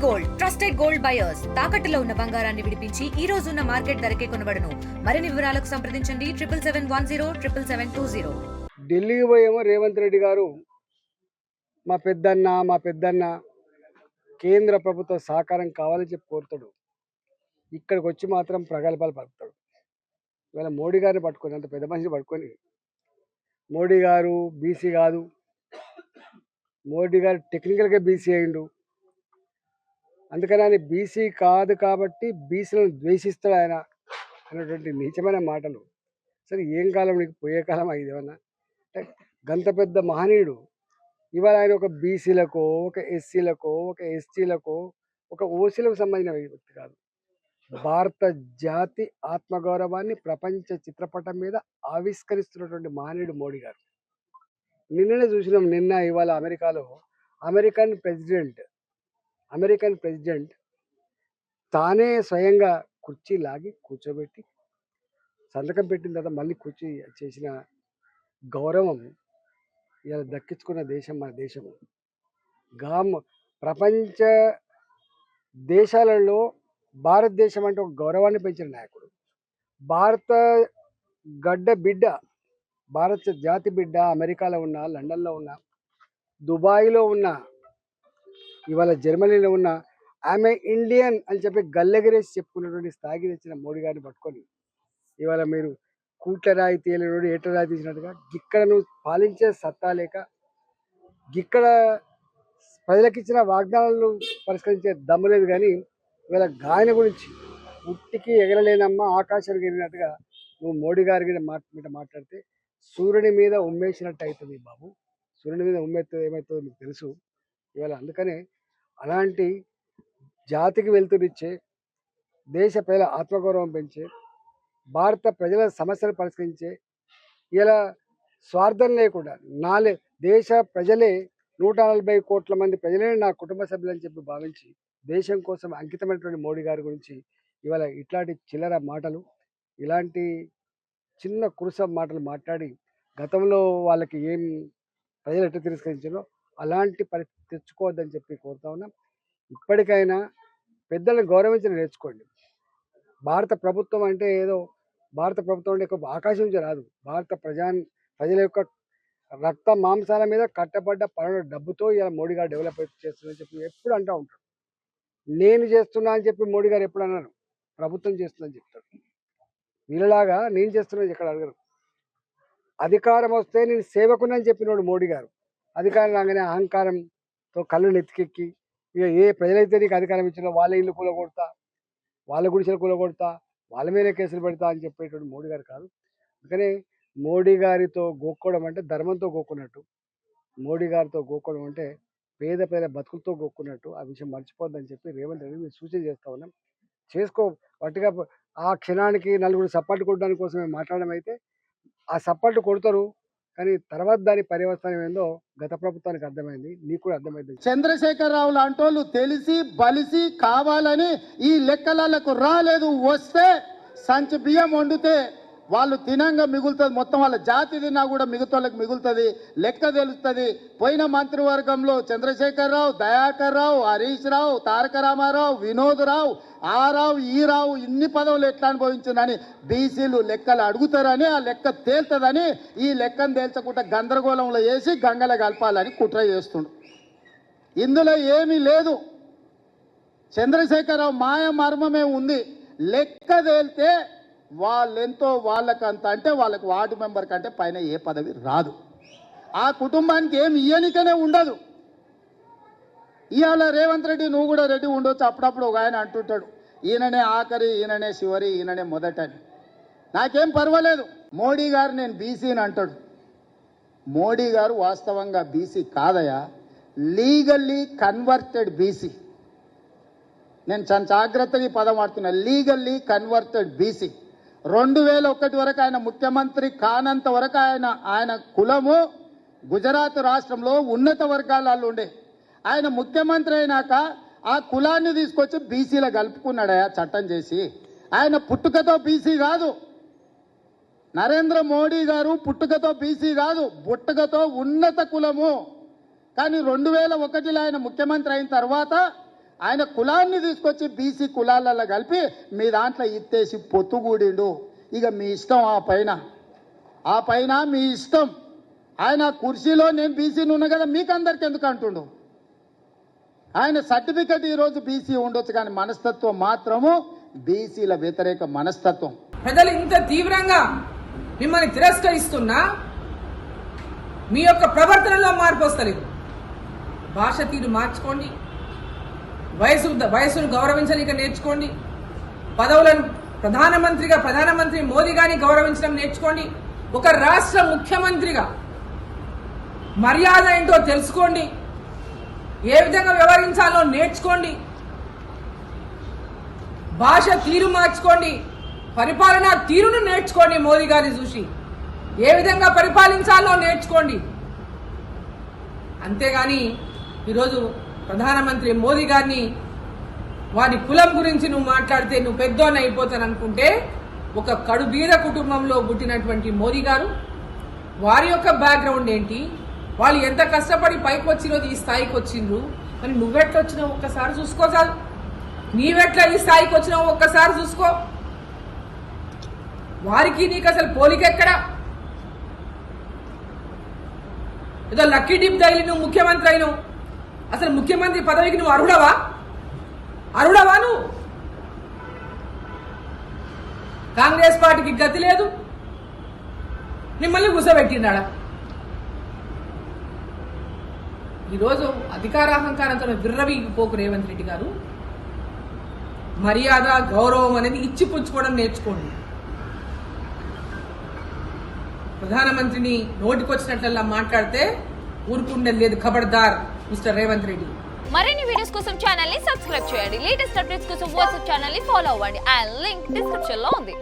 Gold trusted gold buyers తాకట్టులో ఉన్న బంగారాన్ని విడిపించి ఈ రోజు ఉన్న మార్కెట్ ధరకే కొనబడును. మరిన్ని వివరాలకు సంప్రదించండి 7710 ఢిల్లీకి పోయేమో రేవంత్ రెడ్డి గారు మా పెద్దన్న కేంద్ర ప్రభుత్వ సహకారం కావాలని చెప్పి కోరుతాడు. ఇక్కడికి వచ్చి మాత్రం ప్రగల్భాలు పలుకుతాడు. ఇవాళ మోడీ గారిని పట్టుకొని, అంత పెద్ద మనిషిని పట్టుకొని, మోడీ గారు బీసీ కాదు, మోడీ గారు టెక్నికల్గా బీసీ అయిండు, అందుకని ఆయన బీసీ కాదు కాబట్టి బీసీలను ద్వేషిస్తాడు ఆయన అన్నటువంటి నీచమైన మాటలు. సరే, ఏం కాలం నీకు, పోయే కాలం ఇది ఏమన్నా? గంత పెద్ద మహనీయుడు ఇవాళ ఆయన ఒక బీసీలకో, ఒక ఎస్సీలకో, ఒక ఎస్టీలకో, ఒక ఓసీలకు సంబంధించిన వ్యక్తి కాదు. భారత జాతి ఆత్మగౌరవాన్ని ప్రపంచ చిత్రపటం మీద ఆవిష్కరిస్తున్నటువంటి మహనీయుడు మోడీ గారు. నిన్ననే చూసినాం, ఇవాళ అమెరికాలో అమెరికన్ ప్రెసిడెంట్ తానే స్వయంగా కుర్చీ లాగి కూర్చోబెట్టి సంతకం పెట్టిన తర్వాత మళ్ళీ కుర్చీ చేసిన గౌరవం ఇలా దక్కించుకున్న దేశం మన దేశం. ప్రపంచ దేశాలలో భారతదేశం అంటే ఒక గౌరవాన్ని పెంచిన నాయకుడు. భారత గడ్డ బిడ్డ, భారత జాతి బిడ్డ అమెరికాలో ఉన్న, లండన్లో ఉన్న, దుబాయ్లో ఉన్న, ఇవాళ జర్మనీలో ఉన్న ఆమె ఇండియన్ అని చెప్పి గల్లెగరేసి చెప్పుకున్నటువంటి స్థాయికి తెచ్చిన మోడీ గారిని పట్టుకొని ఇవాళ మీరు కూట్ల రాయి తేలినోడు ఏట రాయి తీసినట్టుగా ఇక్కడ నువ్వు పాలించే సత్తా లేక, ఇక్కడ ప్రజలకు ఇచ్చిన వాగ్దానాలను పరిష్కరించే దమ్ము లేదు. కానీ ఇవాళ గాయన గురించి ఉట్టికి ఎగరలేనమ్మా ఆకాశానికి ఎగిరినట్టుగా నువ్వు మోడీ గారి మీద మాట్లాడితే సూర్యుని మీద ఉమ్మేసినట్టు అవుతుంది బాబు. సూర్యుని మీద ఉమ్మేస్తే ఏమవుతుందో మీకు తెలుసు. ఇవాళ అందుకనే అలాంటి జాతికి వెళ్తునిచ్చే, దేశ ప్రజల ఆత్మగౌరవం పెంచే, భారత ప్రజల సమస్యలు పరిష్కరించే, ఇలా స్వార్థం లేకుండా దేశ ప్రజలే 140 కోట్ల మంది ప్రజలే నా కుటుంబ సభ్యులని చెప్పి భావించి దేశం కోసం అంకితమైనటువంటి మోడీ గారి గురించి ఇవాళ ఇట్లాంటి చిల్లర మాటలు, ఇలాంటి చిన్న కురుస మాటలు మాట్లాడి గతంలో వాళ్ళకి ఏం ప్రజలు ఎట్లా తిరస్కరించారో అలాంటి పరిస్థితి తెచ్చుకోవద్దని చెప్పి కోరుతా ఉన్నాం. ఇప్పటికైనా పెద్దలను గౌరవించడం నేర్చుకోండి. భారత ప్రభుత్వం అంటే ఏదో భారత ప్రభుత్వం అంటే ఆకాశం నుంచి రాదు. భారత ప్రజల యొక్క రక్త మాంసాల మీద కట్టబడ్డ పనుల డబ్బుతో ఇలా మోడీ గారు డెవలప్ చేస్తుందని చెప్పి ఎప్పుడు అంటూ ఉంటారు. నేను చేస్తున్నా అని చెప్పి మోడీ గారు ఎప్పుడు అన్నారు? ప్రభుత్వం చేస్తుందని చెప్తారు. వీళ్ళలాగా నేను చేస్తున్నా ఎక్కడ అడగరు. అధికారం వస్తే నేను సేవకునని చెప్పినోడు మోడీ గారు. అధికారం రాగానే అహంకారంతో కళ్ళు నెత్తికెక్కి ఇక ఏ ప్రజలైతే నీకు అధికారం ఇచ్చినా వాళ్ళ ఇల్లు కూలగొడతా, వాళ్ళ గుడిసెలు కూలగొడతా, వాళ్ళ మీదే కేసులు పెడతా అని చెప్పేటువంటి మోడీ గారు కాదు. అందుకనే మోడీ గారితో గోక్కోవడం అంటే ధర్మంతో గోక్కున్నట్టు, మోడీ గారితో గోక్కోవడం అంటే పేద బతుకులతో గోక్కున్నట్టు. ఆ విషయం మర్చిపోద్దని చెప్పి రేవంత్ రెడ్డి మీరు సూచన చేస్తా ఉన్నాం. చేసుకో పట్టుగా ఆ క్షణానికి నలుగురు సపోర్ట్ కొట్టడానికి కోసమే మాట్లాడడం అయితే ఆ సపోర్ట్ కొడతారు, కానీ తర్వాత దాని పర్యవసానం ఏందో గత ప్రభుత్వానికి అర్థమైంది, నీకు కూడా అర్థమైంది. చంద్రశేఖరరావు లాంటోళ్ళు తెలిసి బలిసి కావాలని ఈ లెక్కలకు రాలేదు. వస్తే సంచి బియ్యం వండితే వాళ్ళు తినంగా మిగులుతుంది, మొత్తం వాళ్ళ జాతి తిన్నా కూడా మిగతాళ్ళకి మిగులుతుంది, లెక్క తెలుస్తుంది. పోయిన మంత్రివర్గంలో చంద్రశేఖరరావు, దయాకర్ రావు, హరీష్ రావు, తారక రామారావు, వినోద్ రావు, ఆ రావు ఈ రావు ఇన్ని పదవులు ఎట్లా అనుభవించిందని బీసీలు లెక్కలు అడుగుతారని, ఆ లెక్క తేల్తుందని ఈ లెక్కను తేల్చకుండా గందరగోళంలో వేసి గంగల కలపాలని కుట్ర చేస్తుండు. ఇందులో ఏమీ లేదు. చంద్రశేఖరరావు మాయ మర్మమే ఉంది. లెక్క తేలితే వాళ్ళెంతో వాళ్ళకంత, అంటే వాళ్ళకి వార్డు మెంబర్ కంటే పైన ఏ పదవి రాదు. ఆ కుటుంబానికి ఏమి ఇయ్యనికనే ఉండదు. ఇవాళ రేవంత్ రెడ్డి నువ్వు కూడా రెడ్డి ఉండొచ్చు. అప్పుడప్పుడు ఒక ఆయన అంటుంటాడు, ఈయననే ఆఖరి, ఈయననే చివరి, ఈయననే మొదటని. నాకేం పర్వాలేదు. మోడీ గారు నేను బీసీని అంటాడు. మోడీ గారు వాస్తవంగా బీసీ కాదయా, లీగల్లీ కన్వర్టెడ్ బీసీ. నేను చాలా జాగ్రత్తగా ఈ పదం వాడుతున్నా, లీగల్లీ కన్వర్టెడ్ బీసీ. 2001 వరకు ఆయన ముఖ్యమంత్రి కానంత వరకు ఆయన కులము గుజరాత్ రాష్ట్రంలో ఉన్నత వర్గాలలో ఉండే. ఆయన ముఖ్యమంత్రి అయినాక ఆ కులాన్ని తీసుకొచ్చి బీసీలో కలుపుకున్నాడయా చట్టం చేసి. ఆయన పుట్టుకతో బీసీ కాదు. నరేంద్ర మోడీ గారు పుట్టుకతో బీసీ కాదు, పుట్టుకతో ఉన్నత కులము. కానీ 2001లో ఆయన ముఖ్యమంత్రి అయిన తర్వాత ఆయన కులాన్ని తీసుకొచ్చి బీసీ కులాలలో కలిపి మీ దాంట్లో ఇత్తేసి పొత్తుగూడిండు. ఇక మీ ఇష్టం. ఆ పైన మీ ఇష్టం. ఆయన కుర్చీలో నేను బీసీని ఉన్నా కదా మీకు అందరికి ఎందుకు అంటుండు? ఆయన సర్టిఫికెట్ ఈరోజు బీసీ ఉండొచ్చు, కానీ మనస్తత్వం మాత్రము బీసీల వ్యతిరేక మనస్తత్వం. ప్రజలు ఇంత తీవ్రంగా మిమ్మల్ని తిరస్కరిస్తున్నా మీ యొక్క ప్రవర్తనలో మార్పు వస్తలేదు. భాష తీరు మార్చుకోండి, వయసును గౌరవించలేక నేర్చుకోండి, పదవులను ప్రధానమంత్రి మోదీ గారిని గౌరవించడం నేర్చుకోండి, ఒక రాష్ట్ర ముఖ్యమంత్రిగా మర్యాద ఏంటో తెలుసుకోండి, ఏ విధంగా వ్యవహరించాలో నేర్చుకోండి, భాష తీరు మార్చుకోండి, పరిపాలనా తీరును నేర్చుకోండి, మోదీ గారిని చూసి ఏ విధంగా పరిపాలించాలో నేర్చుకోండి. అంతేగాని ఈరోజు ప్రధానమంత్రి మోదీ గారిని వారి కులం గురించి నువ్వు మాట్లాడితే నువ్వు పెద్దోని అయిపోతాను అనుకుంటే, ఒక కడుబీద కుటుంబంలో పుట్టినటువంటి మోదీ గారు వారి యొక్క బ్యాక్గ్రౌండ్ ఏంటి, వాళ్ళు ఎంత కష్టపడి పైకి వచ్చిరోజు ఈ స్థాయికి వచ్చిండ్రు, మరి నువ్వెట్లా వచ్చినావు ఒక్కసారి చూసుకో. చాలు, నీవెట్లా ఈ స్థాయికి వచ్చినావు ఒక్కసారి చూసుకో. వారికి నీకు అసలు పోలికెక్కడా? ఏదో లక్కీ డిప్ తగిలి నువ్వు ముఖ్యమంత్రి అయినావు. అసలు ముఖ్యమంత్రి పదవికి నువ్వు అర్హుడవా? నువ్వు? కాంగ్రెస్ పార్టీకి గతి లేదు, మిమ్మల్ని కూర్చోబెట్టినాడా? ఈరోజు అధికారాహంకారంతో విర్రవీగిపోకు రేవంత్ రెడ్డి గారు. మర్యాద గౌరవం అనేది ఇచ్చి పుచ్చుకోవడం నేర్చుకోండి. ప్రధానమంత్రిని నోటికొచ్చినట్లల్లా మాట్లాడితే ఊరుకుండేది లేదు. ఖబర్దార్ మిస్టర్ రేవంత్ రెడ్డి. మరిన్ని వీడియోస్ కోసం ఛానల్ ని సబ్స్క్రైబ్ చేయండి. లేటెస్ట్ అప్డేట్స్ కోసం వాట్సాప్ ఛానల్ ని ఫాలో అవ్వండి. ఆ లింక్ డిస్క్రిప్షన్ లో ఉంది.